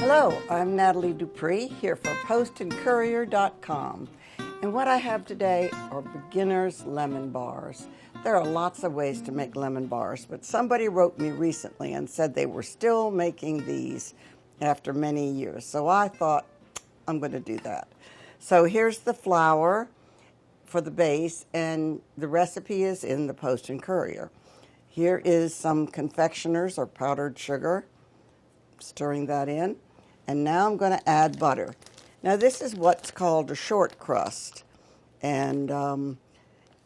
Hello, I'm Natalie Dupree here for postandcourier.com, and what I have today are beginner's lemon bars. There are lots of ways to make lemon bars, but somebody wrote me recently and said they were still making these after many years, so I thought I'm going to do that. So here's the flour for the base, and the recipe is in the Post and Courier. Here is some confectioners or powdered sugar, stirring that in. And now I'm going to add butter. Now this is what's called a short crust, and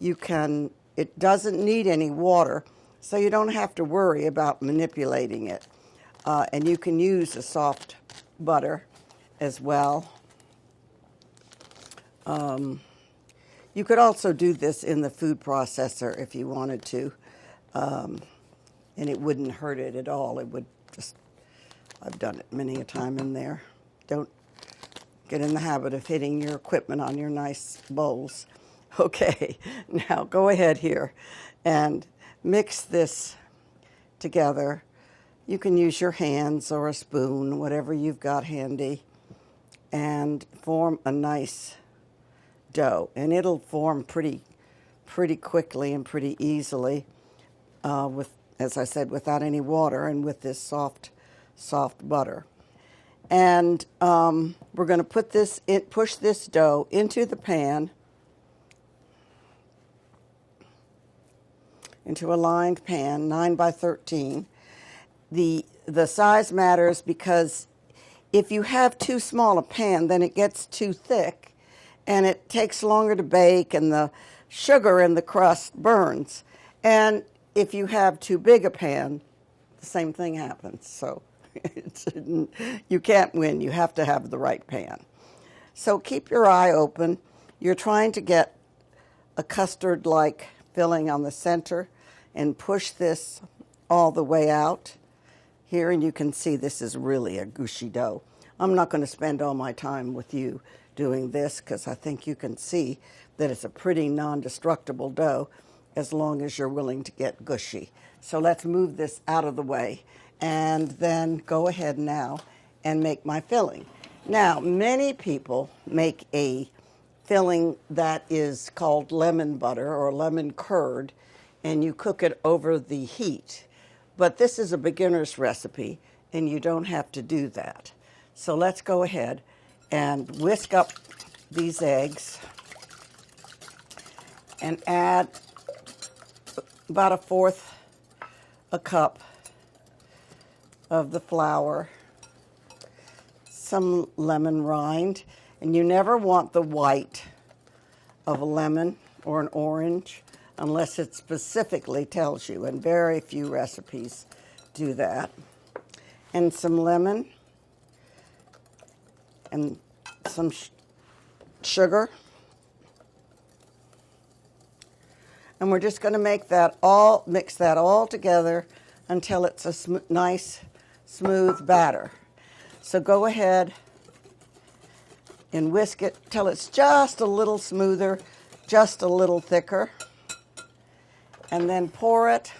it doesn't need any water, so you don't have to worry about manipulating it. And you can use a soft butter as well. You could also do this in the food processor if you wanted to, and it wouldn't hurt it at all. It would just, I've done it many a time in there. Don't get in the habit of hitting your equipment on your nice bowls. Okay, now go ahead here and mix this together. You can use your hands or a spoon, whatever you've got handy, and form a nice dough. And it'll form pretty quickly and pretty easily with, as I said, without any water and with this soft butter. And we're going to push this dough into the pan, into a lined pan, 9 by 13. The size matters because if you have too small a pan, then it gets too thick and it takes longer to bake and the sugar in the crust burns. And if you have too big a pan, the same thing happens. So you can't win. You have to have the right pan. So keep your eye open. You're trying to get a custard-like filling on the center and push this all the way out here, and you can see this is really a gushy dough. I'm not going to spend all my time with you doing this because I think you can see that it's a pretty non-destructible dough as long as you're willing to get gushy. So let's move this out of the way and then go ahead now and make my filling. Now, many people make a filling that is called lemon butter or lemon curd, and you cook it over the heat. But this is a beginner's recipe, and you don't have to do that. So let's go ahead and whisk up these eggs and add about 1/4 a cup of the flour, some lemon rind, and you never want the white of a lemon or an orange unless it specifically tells you, and very few recipes do that. And some lemon and some sugar. And we're just going to mix that all together until it's a nice, smooth batter. So go ahead and whisk it till it's just a little smoother, just a little thicker. And then pour it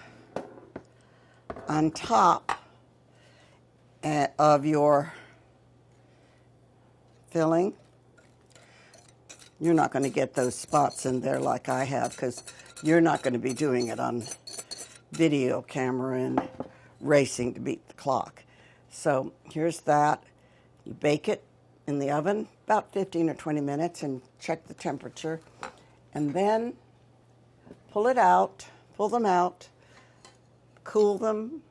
on top of your filling. You're not going to get those spots in there like I have because you're not going to be doing it on video camera and racing to beat the clock. So here's that. You bake it in the oven about 15 or 20 minutes and check the temperature. And then pull them out, cool them,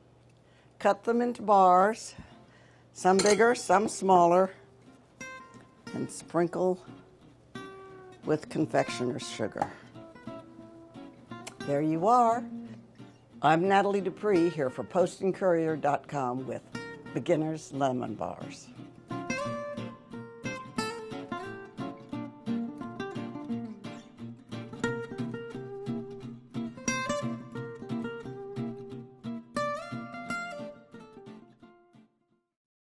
cut them into bars, some bigger, some smaller, and sprinkle with confectioner's sugar. There you are. I'm Natalie Dupree here for postandcourier.com with beginner's lemon bars.